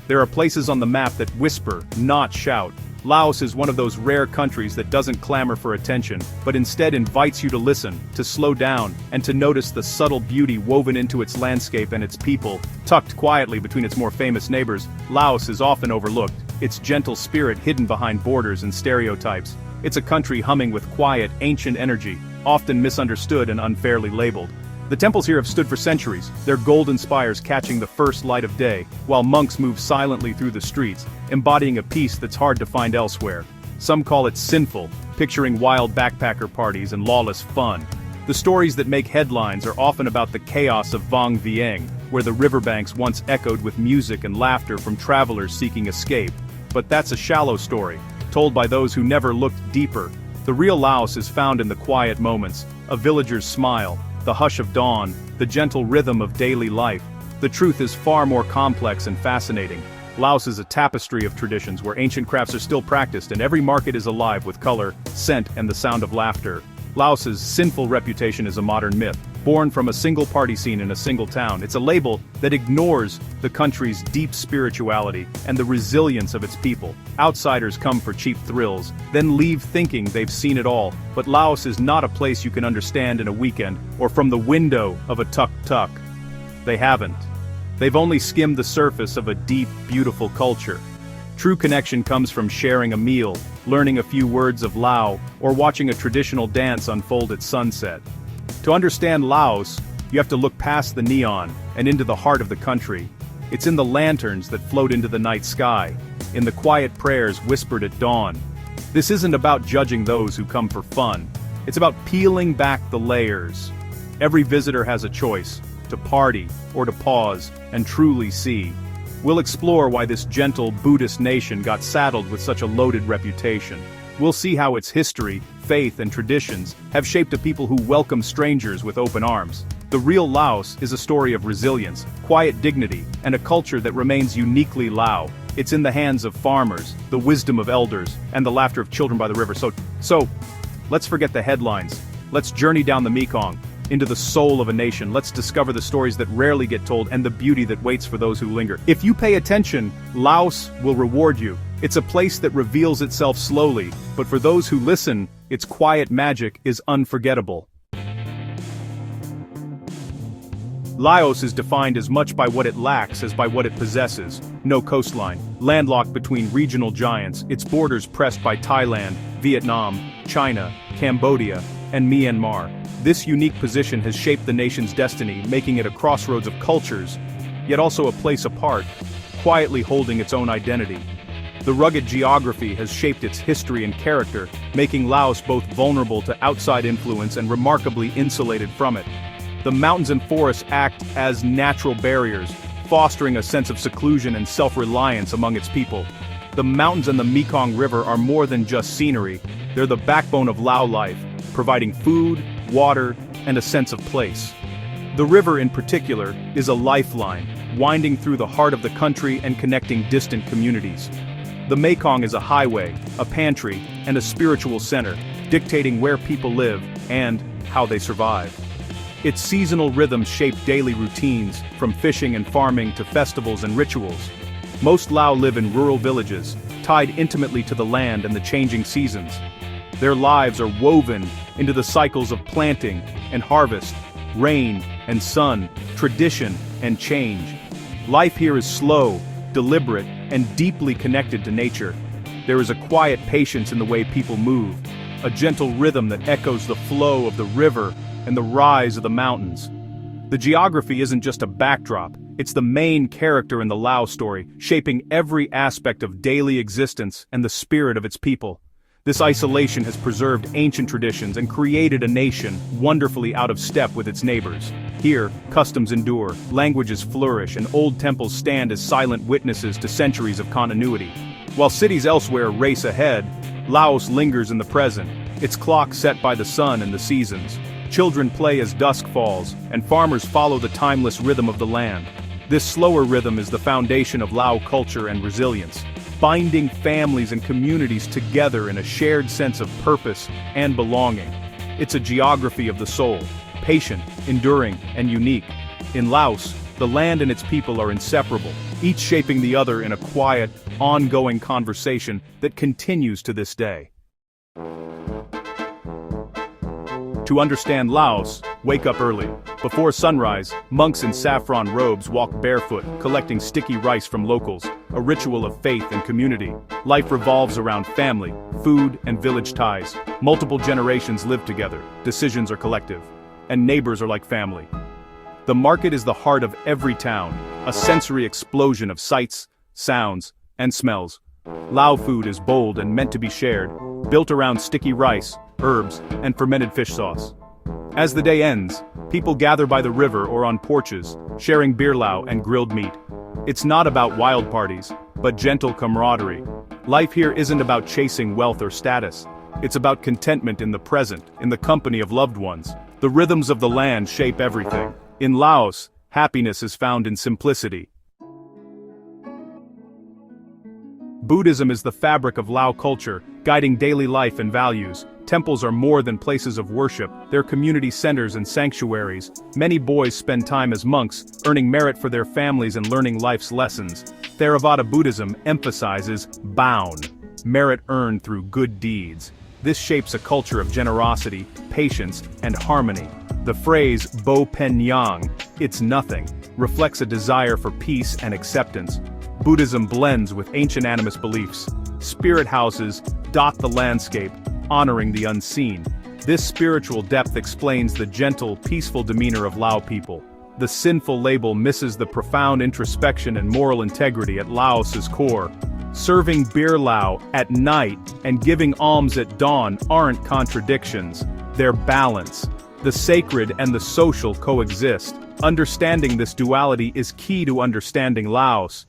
There are places on the map that whisper, not shout. Laos is one of those rare countries that doesn't clamor for attention, but instead invites you to listen, to slow down, and to notice the subtle beauty woven into its landscape and its people. Tucked quietly between its more famous neighbors, Laos is often overlooked, its gentle spirit hidden behind borders and stereotypes. It's a country humming with quiet, ancient energy, often misunderstood and unfairly labeled. The temples here have stood for centuries, their golden spires catching the first light of day, while monks move silently through the streets, embodying a peace that's hard to find elsewhere. Some call it sinful, picturing wild backpacker parties and lawless fun. The stories that make headlines are often about the chaos of Vientiane, where the riverbanks once echoed with music and laughter from travelers seeking escape. But that's a shallow story, told by those who never looked deeper. The real Laos is found in the quiet moments, a villager's smile, the hush of dawn, the gentle rhythm of daily life. The truth is far more complex and fascinating. Laos is a tapestry of traditions where ancient crafts are still practiced and every market is alive with color, scent, and the sound of laughter. Laos's sinful reputation is a modern myth, born from a single party scene in a single town. It's a label that ignores the country's deep spirituality and the resilience of its people. Outsiders come for cheap thrills, then leave thinking they've seen it all. But Laos is not a place you can understand in a weekend or from the window of a tuk-tuk. They haven't. They've only skimmed the surface of a deep, beautiful culture. True connection comes from sharing a meal, learning a few words of Lao, or watching a traditional dance unfold at sunset. To understand Laos, you have to look past the neon and into the heart of the country. It's in the lanterns that float into the night sky, in the quiet prayers whispered at dawn. This isn't about judging those who come for fun. It's about peeling back the layers. Every visitor has a choice, to party or to pause and truly see. We'll explore why this gentle Buddhist nation got saddled with such a loaded reputation. We'll see how its history, faith, and traditions have shaped a people who welcome strangers with open arms. The real Laos is a story of resilience, quiet dignity, and a culture that remains uniquely Lao. It's in the hands of farmers, the wisdom of elders, and the laughter of children by the river. So, let's forget the headlines. Let's journey down the Mekong, into the soul of a nation. Let's discover the stories that rarely get told and the beauty that waits for those who linger. If you pay attention, Laos will reward you. It's a place that reveals itself slowly, but for those who listen, its quiet magic is unforgettable. Laos is defined as much by what it lacks as by what it possesses. No coastline, landlocked between regional giants, its borders pressed by Thailand, Vietnam, China, Cambodia, and Myanmar. This unique position has shaped the nation's destiny, making it a crossroads of cultures, yet also a place apart, quietly holding its own identity. The rugged geography has shaped its history and character, making Laos both vulnerable to outside influence and remarkably insulated from it. The mountains and forests act as natural barriers, fostering a sense of seclusion and self-reliance among its people. The mountains and the Mekong River are more than just scenery, they're the backbone of Lao life, providing food, water, and a sense of place. The river in particular is a lifeline, winding through the heart of the country and connecting distant communities. The Mekong is a highway, a pantry, and a spiritual center, dictating where people live and how they survive. Its seasonal rhythms shape daily routines, from fishing and farming to festivals and rituals. Most Lao live in rural villages, tied intimately to the land and the changing seasons. Their lives are woven into the cycles of planting and harvest, rain and sun, tradition and change. Life here is slow, deliberate, and deeply connected to nature. There is a quiet patience in the way people move, a gentle rhythm that echoes the flow of the river and the rise of the mountains. The geography isn't just a backdrop, it's the main character in the Lao story, shaping every aspect of daily existence and the spirit of its people. This isolation has preserved ancient traditions and created a nation wonderfully out of step with its neighbors. Here, customs endure, languages flourish, and old temples stand as silent witnesses to centuries of continuity. While cities elsewhere race ahead, Laos lingers in the present, its clock set by the sun and the seasons. Children play as dusk falls, and farmers follow the timeless rhythm of the land. This slower rhythm is the foundation of Lao culture and resilience, binding families and communities together in a shared sense of purpose and belonging. It's a geography of the soul, patient, enduring, and unique. In Laos, The land and its people are inseparable, each shaping the other in a quiet, ongoing conversation that continues to this day. To understand Laos, wake up early. Before sunrise, monks in saffron robes walk barefoot, collecting sticky rice from locals, a ritual of faith and community. Life revolves around family, food, and village ties. Multiple generations live together, decisions are collective, and neighbors are like family. The market is the heart of every town, a sensory explosion of sights, sounds, and smells. Lao food is bold and meant to be shared, built around sticky rice, herbs, and fermented fish sauce. As the day ends, people gather by the river or on porches, sharing beer lao and grilled meat. It's not about wild parties, but gentle camaraderie. Life here isn't about chasing wealth or status. It's about contentment in the present, in the company of loved ones. The rhythms of the land shape everything. In Laos, happiness is found in simplicity. Buddhism is the fabric of Lao culture, guiding daily life and values. Temples are more than places of worship, they're community centers and sanctuaries. Many boys spend time as monks, earning merit for their families and learning life's lessons. Theravada Buddhism emphasizes Baon, merit earned through good deeds. This shapes a culture of generosity, patience, and harmony. The phrase Bo Pen Yang, it's nothing, reflects a desire for peace and acceptance. Buddhism blends with ancient animist beliefs. Spirit houses dot the landscape, honoring the unseen. This spiritual depth explains the gentle, peaceful demeanor of Lao people. The Sinful label misses the profound introspection and moral integrity at Laos's core. Serving beer lao at night and giving alms at dawn aren't contradictions, they're balance. The sacred and the social coexist. Understanding this duality is key to understanding Laos.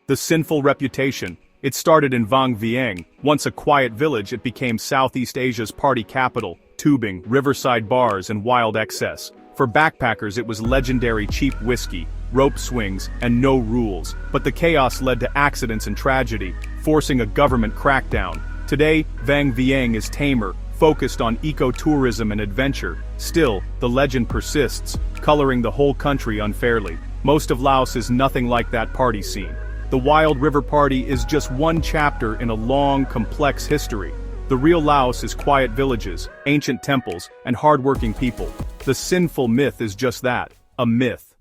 The Sinful reputation. It started in Vientiane, once a quiet village. It became Southeast Asia's party capital, tubing, riverside bars, and wild excess. For backpackers it was legendary cheap whiskey, rope swings, and no rules. But the chaos led to accidents and tragedy, forcing a government crackdown. Today, Vientiane is tamer, focused on ecotourism and adventure. Still, the legend persists, coloring the whole country unfairly. Most of Laos is nothing like that party scene. The Wild River Party is just one chapter in a long, complex history. The real Laos is quiet villages, ancient temples, and hardworking people. The Sinful myth is just that, a myth.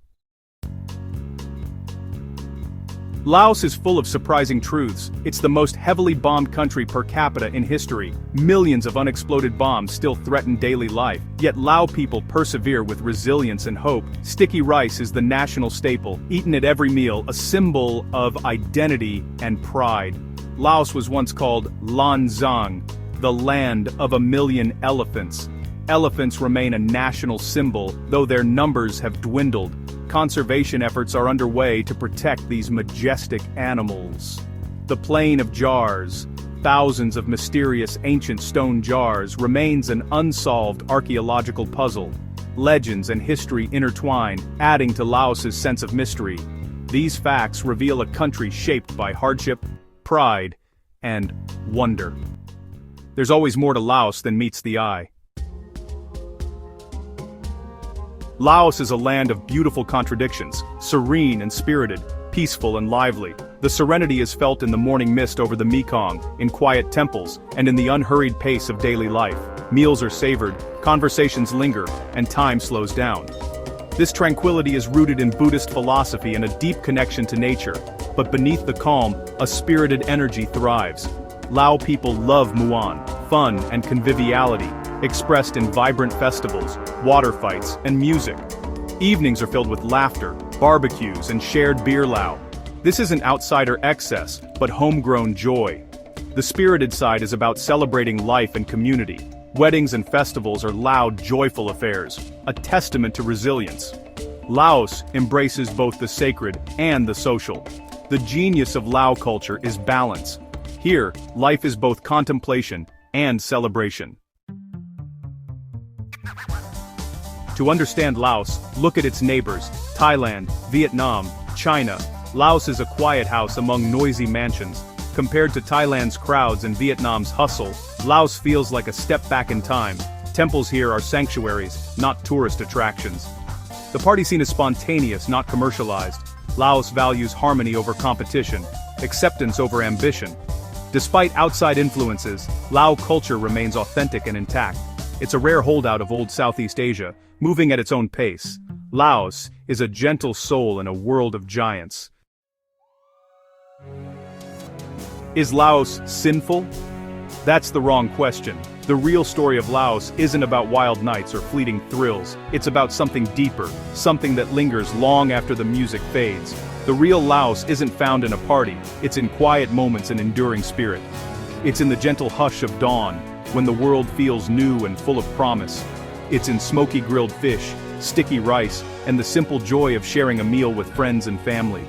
Laos is full of surprising truths. It's the most heavily bombed country per capita in history. Millions of unexploded bombs still threaten daily life, yet Lao people persevere with resilience and hope. Sticky rice is the national staple, eaten at every meal, a symbol of identity and pride. Laos was once called Lan Xang, the land of 1,000,000 elephants. Elephants remain a national symbol, though their numbers have dwindled. Conservation efforts are underway to protect these majestic animals. The Plain of Jars, thousands of mysterious ancient stone jars, remains an unsolved archaeological puzzle. Legends and history intertwine, adding to Laos's sense of mystery. These facts reveal a country shaped by hardship, pride, and wonder. There's always more to Laos than meets the eye. Laos is a land of beautiful contradictions, serene and spirited, peaceful and lively. The serenity is felt in the morning mist over the Mekong, in quiet temples, and in the unhurried pace of daily life. Meals are savored, conversations linger, and time slows down. This tranquility is rooted in Buddhist philosophy and a deep connection to nature. But beneath the calm, a spirited energy thrives. Lao people love Muan, fun and conviviality, expressed in vibrant festivals, water fights, and music. Evenings are filled with laughter, barbecues, and shared beer lao. This isn't outsider excess, but homegrown joy. The spirited side is about celebrating life and community. Weddings and festivals are loud, joyful affairs, a testament to resilience. Laos embraces both the sacred and the social. The genius of Lao culture is balance. Here, life is both contemplation and celebration. To understand Laos, look at its neighbors, Thailand, Vietnam, China. Laos is a quiet house among noisy mansions. Compared to Thailand's crowds and Vietnam's hustle, Laos feels like a step back in time. Temples here are sanctuaries, not tourist attractions. The party scene is spontaneous, not commercialized. Laos values harmony over competition, acceptance over ambition. Despite outside influences, Lao culture remains authentic and intact. It's a rare holdout of old Southeast Asia, moving at its own pace. Laos is a gentle soul in a world of giants. Is Laos sinful? That's the wrong question. The real story of Laos isn't about wild nights or fleeting thrills. It's about something deeper, something that lingers long after the music fades. The real Laos isn't found in a party, it's in quiet moments and enduring spirit. It's in the gentle hush of dawn, when the world feels new and full of promise. It's in smoky grilled fish, sticky rice, and the simple joy of sharing a meal with friends and family.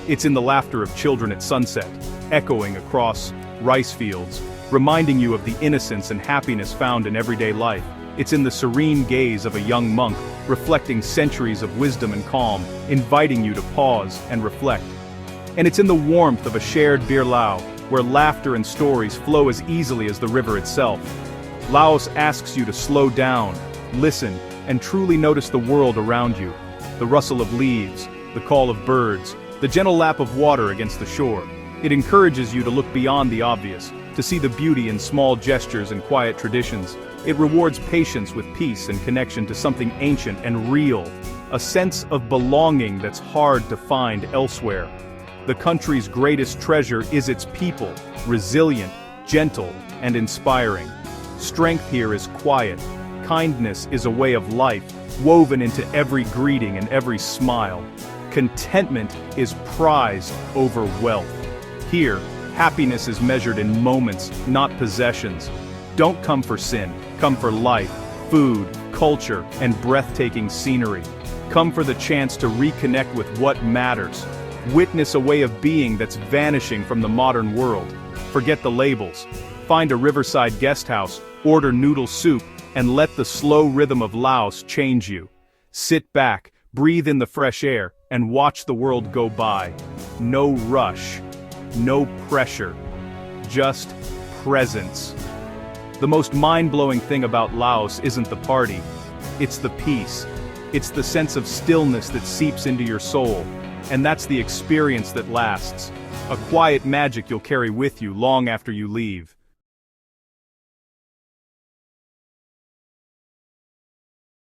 It's in the laughter of children at sunset, echoing across rice fields, reminding you of the innocence and happiness found in everyday life. It's in the serene gaze of a young monk, reflecting centuries of wisdom and calm, inviting you to pause and reflect. And it's in the warmth of a shared beer lao, where laughter and stories flow as easily as the river itself. Laos asks you to slow down, listen, and truly notice the world around you. The rustle of leaves, the call of birds, the gentle lap of water against the shore. It encourages you to look beyond the obvious, to see the beauty in small gestures and quiet traditions. It rewards patience with peace and connection to something ancient and real, a sense of belonging that's hard to find elsewhere. The country's greatest treasure is its people, resilient, gentle, and inspiring. Strength here is quiet. Kindness is a way of life, woven into every greeting and every smile. Contentment is prized over wealth. Here, happiness is measured in moments, not possessions. Don't come for sin, come for life, food, culture, and breathtaking scenery. Come for the chance to reconnect with what matters. Witness a way of being that's vanishing from the modern world. Forget the labels. Find a riverside guest house, order noodle soup, and let the slow rhythm of Laos change you. Sit back, breathe in the fresh air, and watch the world go by. No rush. No pressure, just presence. The most mind-blowing thing about Laos isn't the party, it's the peace. It's the sense of stillness that seeps into your soul, and that's the experience that lasts. A quiet magic you'll carry with you long after you leave.